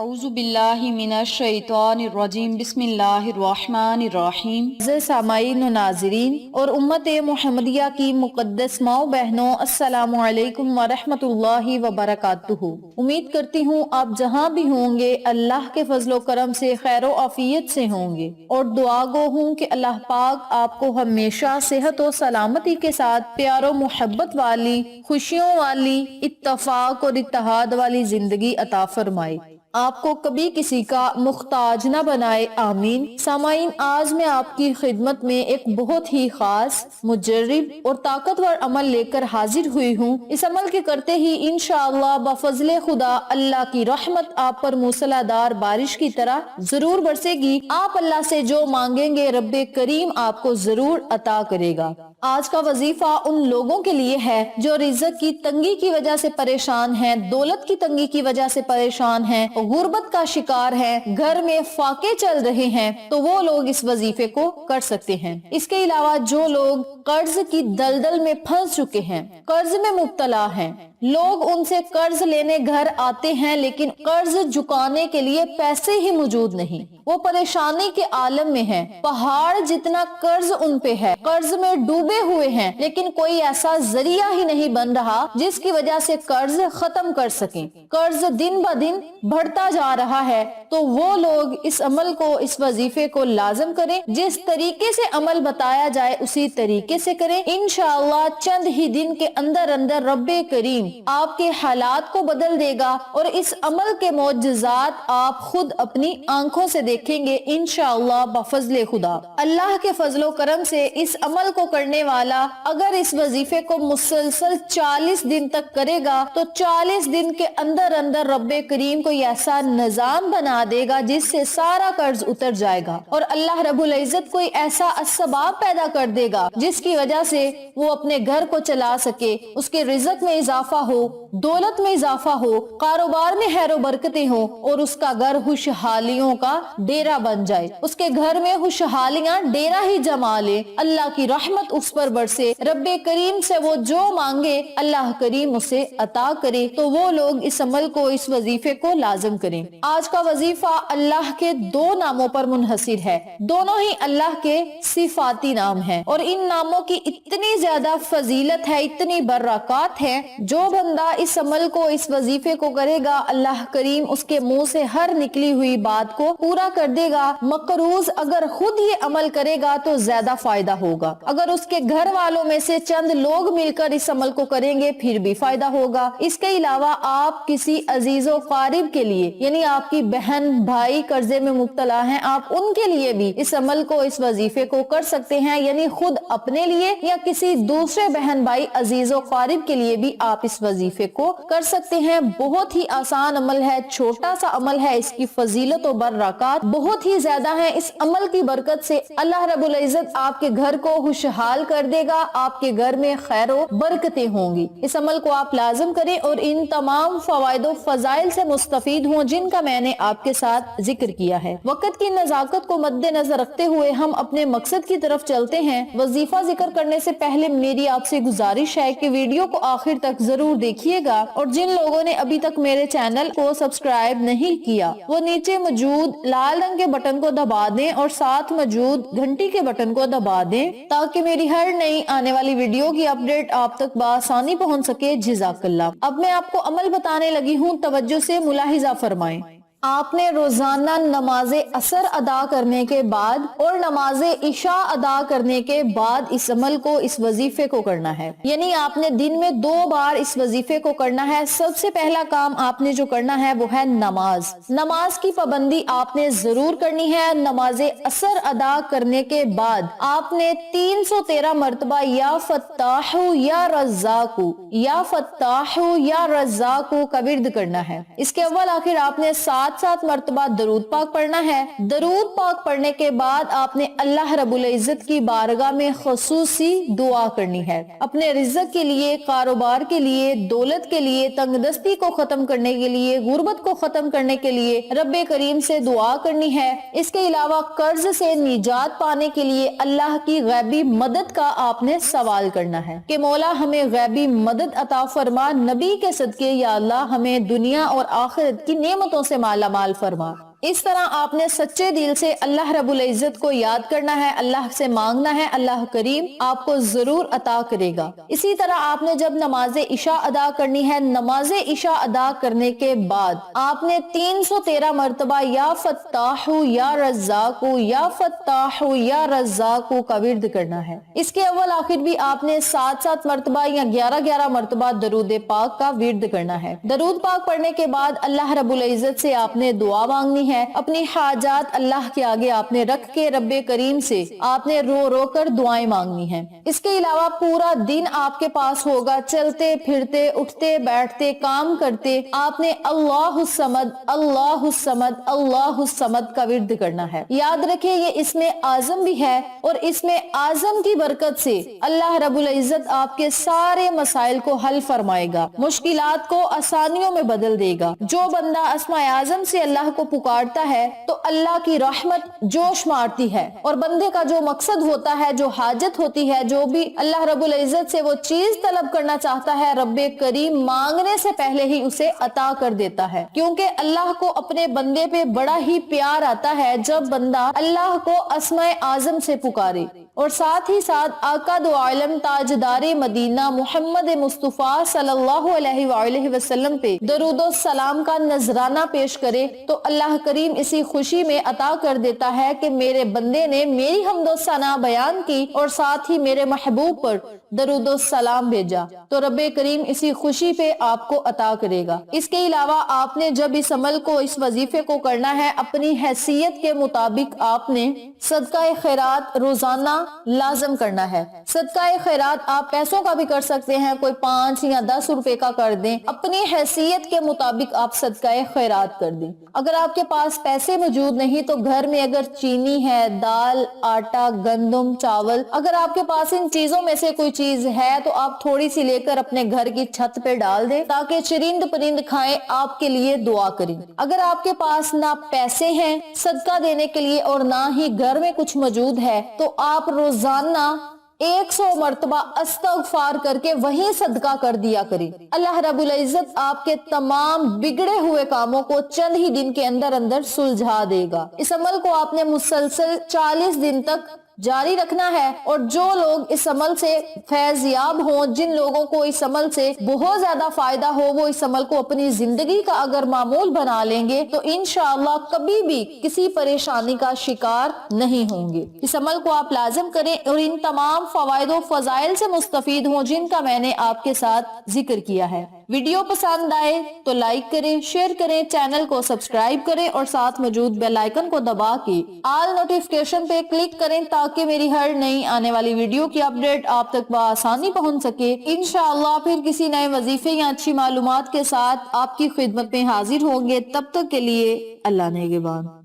اعوذ باللہ من الشیطان الرجیم بسم اللہ الرحمن الرحیم۔ عزیز سامعین و ناظرین اور امت محمدیہ کی مقدس ماؤں بہنوں، السلام علیکم ورحمۃ اللہ وبرکاتہ۔ امید کرتی ہوں آپ جہاں بھی ہوں گے اللہ کے فضل و کرم سے خیر و عافیت سے ہوں گے، اور دعا گو ہوں کہ اللہ پاک آپ کو ہمیشہ صحت و سلامتی کے ساتھ پیار و محبت والی، خوشیوں والی، اتفاق اور اتحاد والی زندگی عطا فرمائے، آپ کو کبھی کسی کا محتاج نہ بنائے، آمین۔ سامعین، آج میں آپ کی خدمت میں ایک بہت ہی خاص، مجرب اور طاقتور عمل لے کر حاضر ہوئی ہوں۔ اس عمل کے کرتے ہی انشاءاللہ بفضل خدا اللہ کی رحمت آپ پر موسلا دھار بارش کی طرح ضرور برسے گی۔ آپ اللہ سے جو مانگیں گے رب کریم آپ کو ضرور عطا کرے گا۔ آج کا وظیفہ ان لوگوں کے لیے ہے جو رزق کی تنگی کی وجہ سے پریشان ہیں، دولت کی تنگی کی وجہ سے پریشان ہیں، غربت کا شکار ہیں، گھر میں فاقے چل رہے ہیں، تو وہ لوگ اس وظیفے کو کر سکتے ہیں۔ اس کے علاوہ جو لوگ قرض کی دلدل میں پھنس چکے ہیں، قرض میں مبتلا ہیں، لوگ ان سے قرض لینے گھر آتے ہیں لیکن قرض چکانے کے لیے پیسے ہی موجود نہیں، وہ پریشانی کے عالم میں ہیں، پہاڑ جتنا قرض ان پہ ہے، قرض میں ڈوبے ہوئے ہیں، لیکن کوئی ایسا ذریعہ ہی نہیں بن رہا جس کی وجہ سے قرض ختم کر سکیں، قرض دن بہ دن بڑھتا جا رہا ہے۔ تو وہ لوگ اس عمل کو، اس وظیفے کو لازم کریں، جس طریقے سے عمل بتایا جائے اسی طریقے سے کریں، انشاءاللہ چند ہی دن کے اندر اندر رب کریم آپ کے حالات کو بدل دے گا، اور اس عمل کے معجزات آپ خود اپنی آنکھوں سے دیکھیں گے انشاءاللہ بفضل خدا۔ اللہ کے فضل و کرم سے اس عمل کو کرنے والا اگر اس وظیفے کو مسلسل 40 دن تک کرے گا تو 40 دن کے اندر اندر رب کریم کوئی ایسا نظام بنا دے گا جس سے سارا قرض اتر جائے گا، اور اللہ رب العزت کوئی ایسا اسباب پیدا کر دے گا جس کی وجہ سے وہ اپنے گھر کو چلا سکے، اس کے رزق میں اضافہ ہو، دولت میں اضافہ ہو، کاروبار میں خیر و برکتیں ہوں، اور اس کا گھر خوشحالیوں کا ڈیرا بن جائے، اس کے گھر میں خوشحالیاں ڈیرا ہی جما لے، اللہ کی رحمت اس پر برسے، رب کریم سے وہ جو مانگے اللہ کریم اسے عطا کرے۔ تو وہ لوگ اس عمل کو، اس وظیفے کو لازم کریں۔ آج کا وظیفہ اللہ کے دو ناموں پر منحصر ہے، دونوں ہی اللہ کے صفاتی نام ہیں، اور ان ناموں کی اتنی زیادہ فضیلت ہے، اتنی برکات ہے، جو بندہ اس عمل کو، اس وظیفے کو کرے گا اللہ کریم اس کے منہ سے ہر نکلی ہوئی بات کو پورا کر دے گا۔ مقروض اگر خود یہ عمل کرے گا تو زیادہ فائدہ ہوگا، اگر اس کے گھر والوں میں سے چند لوگ مل کر اس عمل کو کریں گے پھر بھی فائدہ ہوگا۔ اس کے علاوہ آپ کسی عزیز و قارب کے لیے، یعنی آپ کی بہن بھائی قرضے میں مبتلا ہیں، آپ ان کے لیے بھی اس عمل کو، اس وظیفے کو کر سکتے ہیں، یعنی خود اپنے لیے یا کسی دوسرے بہن بھائی عزیز و قارب کے لیے بھی آپ اس وظیفے کو کر سکتے ہیں۔ بہت ہی آسان عمل ہے، چھوٹا سا عمل ہے، اس کی فضیلت و برکات بہت ہی زیادہ ہیں۔ اس عمل کی برکت سے اللہ رب العزت آپ کے گھر کو خوشحال کر دے گا، آپ کے گھر میں خیر و برکتیں ہوں گی۔ اس عمل کو آپ لازم کریں اور ان تمام فوائد و فضائل سے مستفید ہوں جن کا میں نے آپ کے ساتھ ذکر کیا ہے۔ وقت کی نزاکت کو مد نظر رکھتے ہوئے ہم اپنے مقصد کی طرف چلتے ہیں۔ وظیفہ ذکر کرنے سے پہلے میری آپ سے گزارش ہے کہ ویڈیو کو آخر تک ضرور دیکھیے گا، اور جن لوگوں نے ابھی تک میرے چینل کو سبسکرائب نہیں کیا وہ نیچے موجود لال رنگ کے بٹن کو دبا دیں اور ساتھ موجود گھنٹی کے بٹن کو دبا دیں تاکہ میری ہر نئی آنے والی ویڈیو کی اپڈیٹ آپ تک بآسانی پہنچ سکے۔ جزاک اللہ۔ اب میں آپ کو عمل بتانے لگی ہوں، توجہ سے ملاحظہ فرمائیں۔ آپ نے روزانہ نماز عصر ادا کرنے کے بعد اور نماز عشاء ادا کرنے کے بعد اس عمل کو، اس وظیفے کو کرنا ہے، یعنی آپ نے دن میں 2 بار اس وظیفے کو کرنا ہے۔ سب سے پہلا کام آپ نے جو کرنا ہے وہ ہے نماز۔ نماز کی پابندی آپ نے ضرور کرنی ہے۔ نماز عصر ادا کرنے کے بعد آپ نے 313 مرتبہ یا فتاح یا رزاق، یا فتاح یا رزاق کا ورد کرنا ہے۔ اس کے اول آخر آپ نے 7 مرتبہ درود پاک پڑھنا ہے۔ درود پاک پڑھنے کے بعد آپ نے اللہ رب العزت کی بارگاہ میں خصوصی دعا کرنی ہے، اپنے رزق کے لیے، کاروبار کے لیے، دولت کے لیے، تنگ دستی کو ختم کرنے کے لیے، غربت کو ختم کرنے کے لیے رب کریم سے دعا کرنی ہے۔ اس کے علاوہ قرض سے نجات پانے کے لیے اللہ کی غیبی مدد کا آپ نے سوال کرنا ہے کہ مولا ہمیں غیبی مدد عطا فرما، نبی کے صدقے یا اللہ ہمیں دنیا اور آخرت کی نعمتوں سے مالا مالا مال فرما۔ اس طرح آپ نے سچے دل سے اللہ رب العزت کو یاد کرنا ہے، اللہ سے مانگنا ہے، اللہ کریم آپ کو ضرور عطا کرے گا۔ اسی طرح آپ نے جب نماز عشاء ادا کرنی ہے، نماز عشاء ادا کرنے کے بعد آپ نے 313 مرتبہ یا فتاح یا رزاق یا فتاح یا رزاق کا ورد کرنا ہے۔ اس کے اول آخر بھی آپ نے 7 مرتبہ یا 11 مرتبہ درود پاک کا ورد کرنا ہے۔ درود پاک پڑھنے کے بعد اللہ رب العزت سے آپ نے دعا مانگنی ہے، اپنی حاجات اللہ کے آگے آپ نے رکھ کے رب کریم سے آپ نے رو رو کر دعائیں مانگنی ہیں۔ اس کے علاوہ پورا دن آپ کے پاس ہوگا، چلتے پھرتے اٹھتے بیٹھتے کام کرتے آپ نے اللہ الصمد اللہ الصمد اللہ الصمد کا ورد کرنا ہے۔ یاد رکھیں یہ اسم اعظم بھی ہے، اور اسم اعظم کی برکت سے اللہ رب العزت آپ کے سارے مسائل کو حل فرمائے گا، مشکلات کو آسانیوں میں بدل دے گا۔ جو بندہ اسماء اعظم سے اللہ کو پکارتا ہے تو اللہ کی رحمت جوش مارتی ہے، اور بندے کا جو مقصد ہوتا ہے، جو حاجت ہوتی ہے، جو بھی اللہ رب العزت سے وہ چیز طلب کرنا چاہتا ہے، رب کریم مانگنے سے پہلے ہی اسے عطا کر دیتا ہے، کیونکہ اللہ کو اپنے بندے پہ بڑا ہی پیار آتا ہے جب بندہ اللہ کو اسماء اعظم سے پکارے۔ اور ساتھ ہی ساتھ آقا دو عالم تاجدار مدینہ محمد مصطفیٰ صلی اللہ علیہ وآلہ وسلم پہ درود و سلام کا نذرانہ پیش کرے تو اللہ کریم اسی خوشی میں عطا کر دیتا ہے کہ میرے بندے نے میری حمد و ثنا بیان کی اور ساتھ ہی میرے محبوب پر درود و سلام بھیجا، تو رب کریم اسی خوشی پہ آپ کو عطا کرے گا۔ اس کے علاوہ آپ نے جب اس عمل کو، اس وظیفے کو کرنا ہے، اپنی حیثیت کے مطابق آپ نے صدقہ خیرات روزانہ لازم کرنا ہے۔ صدقہ خیرات آپ پیسوں کا بھی کر سکتے ہیں، کوئی 5 یا 10 روپے کا کر دیں، اپنی حیثیت کے مطابق آپ صدقہ خیرات کر دیں۔ اگر آپ کے پاس پیسے موجود نہیں تو گھر میں اگر چینی ہے، دال، آٹا، گندم، چاول، اگر آپ کے پاس ان چیزوں میں سے کوئی چیز ہے تو آپ تھوڑی سی لے کر اپنے گھر کی چھت پہ ڈال دیں تاکہ چرند پرند کھائیں، آپ کے لیے دعا کریں۔ اگر آپ کے پاس نہ پیسے ہیں صدقہ دینے کے لیے اور نہ ہی گھر میں کچھ موجود ہے تو آپ روزانہ 100 مرتبہ استغفار کر کے وہیں صدقہ کر دیا کریں۔ اللہ رب العزت آپ کے تمام بگڑے ہوئے کاموں کو چند ہی دن کے اندر اندر سلجھا دے گا۔ اس عمل کو آپ نے مسلسل 40 دن تک جاری رکھنا ہے، اور جو لوگ اس عمل سے فیض یاب ہوں، جن لوگوں کو اس عمل سے بہت زیادہ فائدہ ہو، وہ اس عمل کو اپنی زندگی کا اگر معمول بنا لیں گے تو انشاءاللہ کبھی بھی کسی پریشانی کا شکار نہیں ہوں گے۔ اس عمل کو آپ لازم کریں اور ان تمام فوائد و فضائل سے مستفید ہوں جن کا میں نے آپ کے ساتھ ذکر کیا ہے۔ ویڈیو پسند آئے تو لائک کریں، شیئر کریں، چینل کو سبسکرائب کریں اور ساتھ موجود بیل آئیکن کو دبا کے آل نوٹیفیکیشن پہ کلک کریں تاکہ میری ہر نئی آنے والی ویڈیو کی اپڈیٹ آپ تک بآسانی پہنچ سکے۔ انشاءاللہ پھر کسی نئے وظیفے یا اچھی معلومات کے ساتھ آپ کی خدمت میں حاضر ہوں گے۔ تب تک کے لیے اللہ نگہبان۔